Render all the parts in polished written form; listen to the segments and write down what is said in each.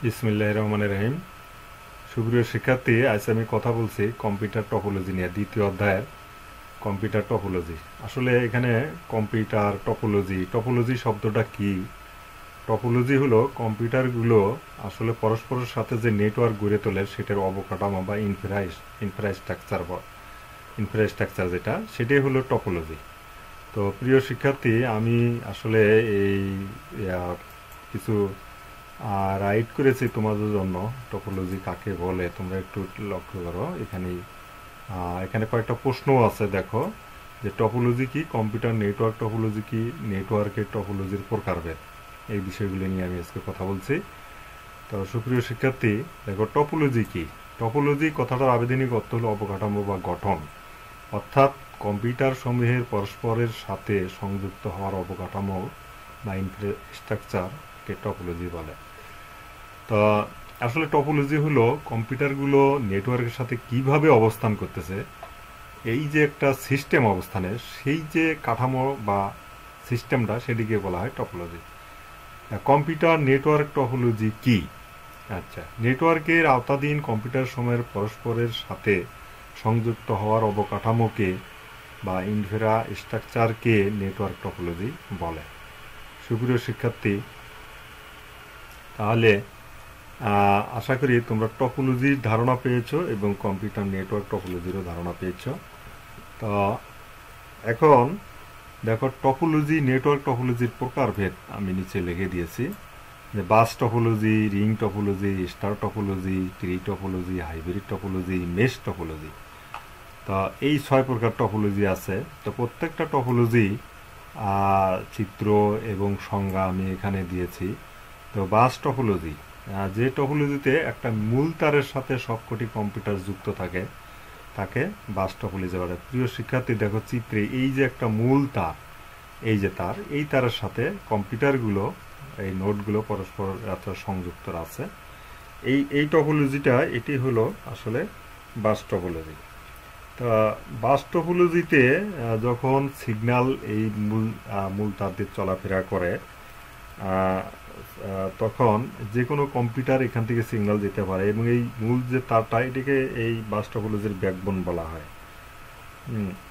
বিসমিল্লাহির রহমানির রহিম। সুপ্রিয় শিক্ষার্থী, আজ আমি কথা বলছি কম্পিউটার টপোলজি নিয়ে, দ্বিতীয় অধ্যায়ের কম্পিউটার টপোলজি। আসলে এখানে কম্পিউটার টপোলজি, টপোলজি শব্দটা কি? টপোলজি হলো কম্পিউটারগুলো আসলে পরস্পরের সাথে যে নেটওয়ার্ক গড়ে তোলে সেটার অবকাঠামো বা ইনফ্রাস্ট্রাকচার যেটা, সেটাই হলো টপোলজি। তো প্রিয় শিক্ষার্থী, আমি আসলে এই কিছু রাইট করেছি তোমাদের জন্য। টপোলজি কাকে বলে তোমরা একটু লক্ষ্য করো। এখানে কয়েকটা প্রশ্ন আছে, দেখো যে টপোলজি কি, কম্পিউটার নেটওয়ার্ক টপোলজি কি, নেটওয়ার্কের টপোলজির প্রকারভেদ, এই বিষয়গুলি নিয়ে আমি আজকে কথা বলছি। তো সুপ্রিয় শিক্ষার্থী, দেখো টপোলজি কি। টপোলজি কথাটার আবেদনিক অর্থ হলো অবকাঠামো বা গঠন, অর্থাৎ কম্পিউটার সমূহের পরস্পরের সাথে সংযুক্ত হওয়ার অবকাঠামো বা ইনফ্রাস্ট্রাকচারকে টপোলজি বলে। তো আসলে টপোলজি হলো কম্পিউটারগুলো নেটওয়ার্কের সাথে কিভাবে অবস্থান করতেছে, এই যে একটা সিস্টেম অবস্থানের সেই যে কাঠামো বা সিস্টেমটা, সেটিকে বলা হয় টপোলজি। কম্পিউটার নেটওয়ার্ক টপোলজি কি? আচ্ছা, নেটওয়ার্কের আওতাধীন কম্পিউটার সময়ের পরস্পরের সাথে সংযুক্ত হওয়ার অবকাঠামোকে বা ইনফ্রাস্ট্রাকচারকে নেটওয়ার্ক টপোলজি বলে। সুপ্রিয় শিক্ষার্থী, তাহলে আশা করি তোমরা টপোলজির ধারণা পেয়েছো এবং কম্পিউটার নেটওয়ার্ক টপোলজিরও ধারণা পেয়েছো। তো এখন দেখো টপোলজি, নেটওয়ার্ক টপোলজির প্রকারভেদ আমি নিচে লিখে দিয়েছি, যে bus topology, ring topology, star topology, tree topology, hybrid topology, mesh topology. তো এই 6 প্রকার টপোলজি আছে। তো প্রত্যেকটা টপোলজি চিত্র এবং সংজ্ঞা আমি এখানে দিয়েছি। তো বাস টপোলজি, যে টপোলজিতে একটা মূল তারের সাথে সবকটি কম্পিউটার যুক্ত থাকে তাকে বাস টপোলজি বলে। প্রিয় শিক্ষার্থী, দেখো চিত্রে এই যে একটা মূল তার, এই যে তার, এই তারের সাথে কম্পিউটারগুলো, এই নোটগুলো পরস্পর সংযুক্ত আছে। এই টপোলজিটা, এটি হলো আসলে বাস টপোলজি। তা বাস টপোলজিতে যখন সিগন্যাল এই মূল তার দিয়ে চলাফেরা করে, তখন যে কোনো কম্পিউটার এখান থেকে সিগন্যাল যেতে পারে, এবং এই মূল যে তারটা, এটিকে এই বাস টপোলজির ব্যাকবোন বলা হয়।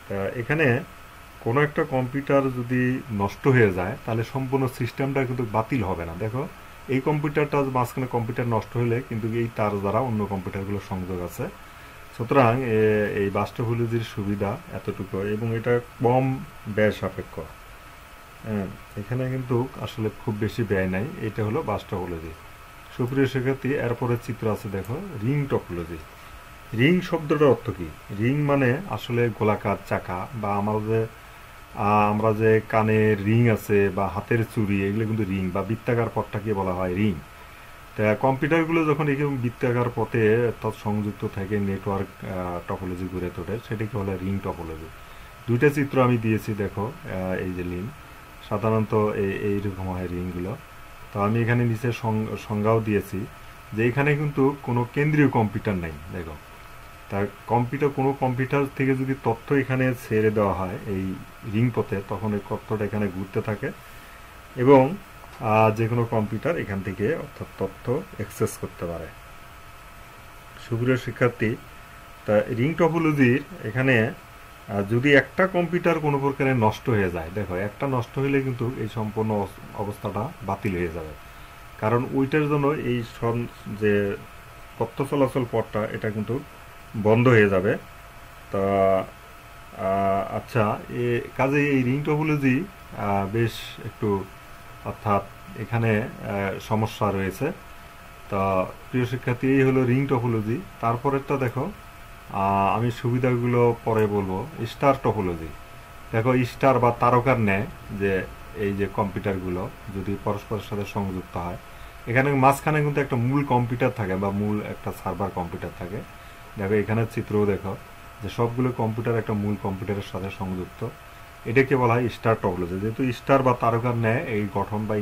তা এখানে কোনো একটা কম্পিউটার যদি নষ্ট হয়ে যায়, তাহলে সম্পূর্ণ সিস্টেমটা কিন্তু বাতিল হবে না। দেখো, এই কম্পিউটারটা মাঝখানে কম্পিউটার নষ্ট হলে কিন্তু এই তার দ্বারা অন্য কম্পিউটারগুলো সংযোগ আছে। সুতরাং এই বাস টপোলজির সুবিধা এতটুকু, এবং এটা কম ব্যয় সাপেক্ষ। এখানে কিন্তু আসলে খুব বেশি ব্যয় নাই। এটা হলো বাস টপোলজি। সুপ্রিয় শিক্ষার্থী, এরপরে চিত্র আছে, দেখো রিং টপোলজি। রিং শব্দটার অর্থ কি? রিং মানে আসলে গোলাকার চাকা, বা আমরা যে কানের রিং আছে বা হাতের চুড়ি, এগুলো কিন্তু রিং, বা বৃত্তাকার পথটাকে বলা হয় রিং। তা কম্পিউটারগুলো যখন এরকম বৃত্তাকার পথে সংযুক্ত থাকে, নেটওয়ার্ক টপোলজি গড়ে তোলে, সেটাকে বলে রিং টপোলজি। দুইটা চিত্র আমি দিয়েছি, দেখো এই যে লিঙ্ক, সাধারণত এইরকম হয় রিংগুলো। তো আমি এখানে নিচে সংজ্ঞাও দিয়েছি, যে এখানে কিন্তু কোনো কেন্দ্রীয় কম্পিউটার নেই। দেখো, তার কোনো কম্পিউটার থেকে যদি তথ্য এখানে ছেড়ে দেওয়া হয় এই রিং পথে, তখন এই তথ্যটা এখানে ঘুরতে থাকে, এবং যে কোনো কম্পিউটার এখান থেকে অর্থাৎ তথ্য অ্যাক্সেস করতে পারে। সুপ্রিয় শিক্ষার্থী, তা রিং টপোলজির এখানে যদি একটা কম্পিউটার কোনো প্রকারে নষ্ট হয়ে যায়, দেখো একটা নষ্ট হলে কিন্তু এই সম্পূর্ণ অবস্থাটা বাতিল হয়ে যাবে, কারণ ওইটার জন্য এই যে তথ্য চলাচল পথটা, এটা কিন্তু বন্ধ হয়ে যাবে। তা আচ্ছা, কাজে এই রিং টপোলজি বেশ একটু, অর্থাৎ এখানে সমস্যা রয়েছে। তা প্রিয় শিক্ষার্থী, এই হলো রিং টপোলজি। তারপরেরটা দেখো, আমি সুবিধাগুলো পরে বলবো। স্টার টপোলজি, দেখো স্টার বা তারকার ন্যায় যে এই যে কম্পিউটারগুলো যদি পরস্পরের সাথে সংযুক্ত হয়, এখানে মাঝখানে কিন্তু একটা মূল কম্পিউটার থাকে বা মূল একটা সার্ভার কম্পিউটার থাকে। দেখো এখানে চিত্রও দেখো যে সবগুলো কম্পিউটার একটা মূল কম্পিউটারের সাথে সংযুক্ত। এটাকে বলা হয় স্টার টপোলজি। যেহেতু স্টার বা তারকার ন্যায় এই গঠন বা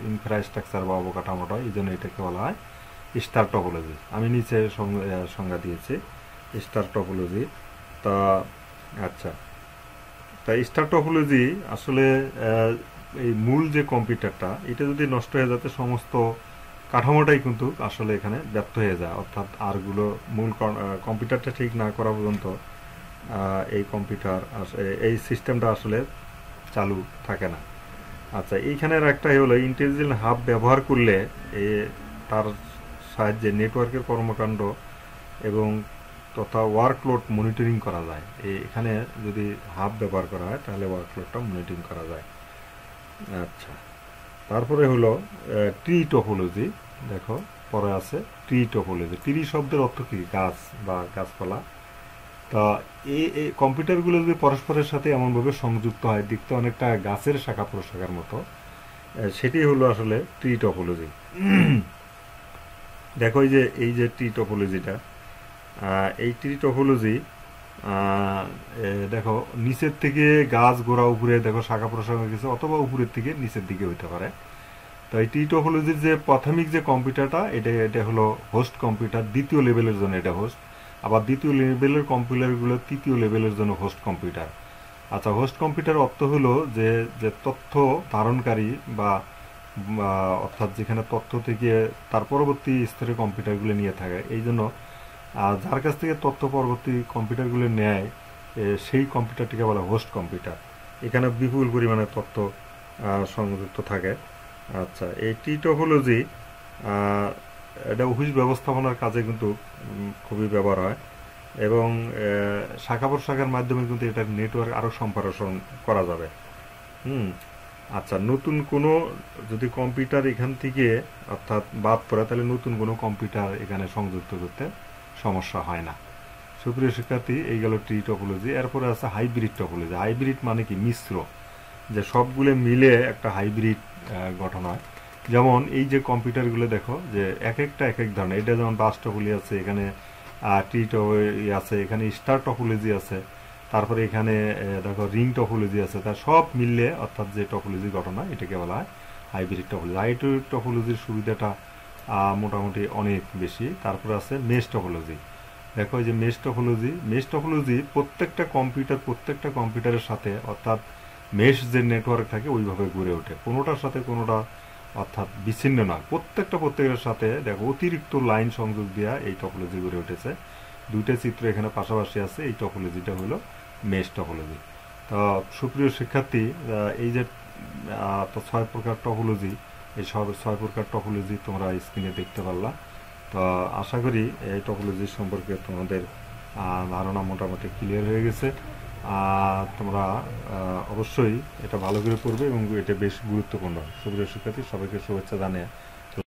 ইনফ্রাস্ট্রাকচার বা অবকাঠামোটা, এই জন্য এটাকে বলা হয় স্টার টপোলজি। আমি নিচে সংজ্ঞা দিয়েছি স্টার টপোলজি। তা আচ্ছা, তাই স্টার টপোলজি আসলে এই মূল যে কম্পিউটারটা, এটা যদি নষ্ট হয়ে যাতে সমস্ত কাঠামোটাই কিন্তু আসলে এখানে ব্যর্থ হয়ে যায়, অর্থাৎ আরগুলো মূল কম্পিউটারটা ঠিক না করা পর্যন্ত এই কম্পিউটার এই সিস্টেমটা আসলে চালু থাকে না। আচ্ছা, এইখানের একটা হলো ইন্টেলিজেন্ট হাব ব্যবহার করলে তার সাহায্যে নেটওয়ার্কের কর্মকাণ্ড এবং তথা ওয়ার্কলোড মনিটরিং করা যায়। এখানে যদি হাব ব্যবহার করা হয় তাহলে ওয়ার্কলোডটা মনিটরিং করা যায়। আচ্ছা, তারপরে হলো ট্রি টপোলজি। দেখো পরে আছে ট্রি টপোলজি। ট্রি শব্দের অর্থ কি? গাছ বা গাছপালা। তা এই কম্পিউটারগুলো যদি পরস্পরের সাথে এমনভাবে সংযুক্ত হয়, দেখতে অনেকটা গাছের শাখা প্রশাখার মতো, সেটি হলো আসলে ট্রি টপোলজি। দেখো এই যে ট্রি টপোলজিটা, এই ট্রি টপোলজি দেখো নিচের থেকে গাছ গোড়া উপরে দেখো শাখা প্রশাখা গেছে, অথবা উপরের থেকে নিচের দিকে হইতে পারে। তো এই ট্রি টপোলজির যে প্রাথমিক যে কম্পিউটারটা, এটা হলো হোস্ট কম্পিউটার, দ্বিতীয় লেভেলের জন্য এটা হোস্ট। আবার দ্বিতীয় লেভেলের কম্পিউটারগুলো তৃতীয় লেভেলের জন্য হোস্ট কম্পিউটার। আচ্ছা, হোস্ট কম্পিউটার অর্থ হলো যে যে তথ্য ধারণকারী বা অর্থাৎ যেখানে তথ্য থেকে তার পরবর্তী স্তরের কম্পিউটারগুলো নিয়ে থাকে। এই জন্য যার কাছ থেকে তথ্য পরবর্তী কম্পিউটারগুলো নেয়, সেই কম্পিউটারটিকে বলা হোস্ট কম্পিউটার। এখানে বিপুল পরিমাণে তথ্য সংযুক্ত থাকে। আচ্ছা, এই ট্রি টপোলজি এটা অফিস ব্যবস্থাপনার কাজে কিন্তু খুবই ব্যবহার হয়, এবং শাখা প্রশাখার মাধ্যমে কিন্তু এটার নেটওয়ার্ক আরও সম্প্রসারণ করা যাবে। আচ্ছা, নতুন কোনো যদি কম্পিউটার এখান থেকে অর্থাৎ বাদ পড়ে, তাহলে নতুন কোনো কম্পিউটার এখানে সংযুক্ত করতে সমস্যা হয় না। সুপ্রিয় শিক্ষার্থী, এই গেল ট্রি টপোলজি। এরপরে আছে হাইব্রিড টপোলজি। হাইব্রিড মানে কি? মিশ্র, যে সবগুলো মিলে একটা হাইব্রিড গঠন হয়। যেমন এই যে কম্পিউটারগুলো দেখো, যে এক একটা এক এক ধরনের। এটা যেমন বাস টপোলজি আছে, এখানে ট্রি টপোলজি আছে, এখানে স্টার টপোলজি আছে, তারপরে এখানে দেখো রিং টপোলজি আছে। তার সব মিললে অর্থাৎ যে টপোলজি গঠন হয়, এটাকে বলা হয় হাইব্রিড টপোলজি। হাইব্রিড টপোলজির সুবিধাটা মোটামুটি অনেক বেশি। তারপরে আছে মেশ টপোলজি। দেখো এই যে মেশ টপোলজি প্রত্যেকটা কম্পিউটারের সাথে অর্থাৎ মেশ যে নেটওয়ার্ক থাকে ওইভাবে গড়ে ওঠে, কোনোটার সাথে কোনোটা অর্থাৎ বিচ্ছিন্ন নয়। প্রত্যেকের সাথে দেখো অতিরিক্ত লাইন সংযোগ দেওয়া এই টপোলজি গড়ে উঠেছে। দুইটা চিত্র এখানে পাশাপাশি আছে। এই টপোলজিটা হলো মেশ টপোলজি। তো সুপ্রিয় শিক্ষার্থী, এই যে 6 প্রকার টপোলজি, এই সব 6 প্রকার টপোলজি তোমরা স্ক্রিনে দেখতে পারলা। তো আশা করি এই টপোলজি সম্পর্কে তোমাদের ধারণা মোটামুটি ক্লিয়ার হয়ে গেছে। তোমরা অবশ্যই এটা ভালো করে পড়বে এবং এটা বেশ গুরুত্বপূর্ণ। সুপ্রিয় শিক্ষার্থী, সবাইকে শুভেচ্ছা জানিয়ে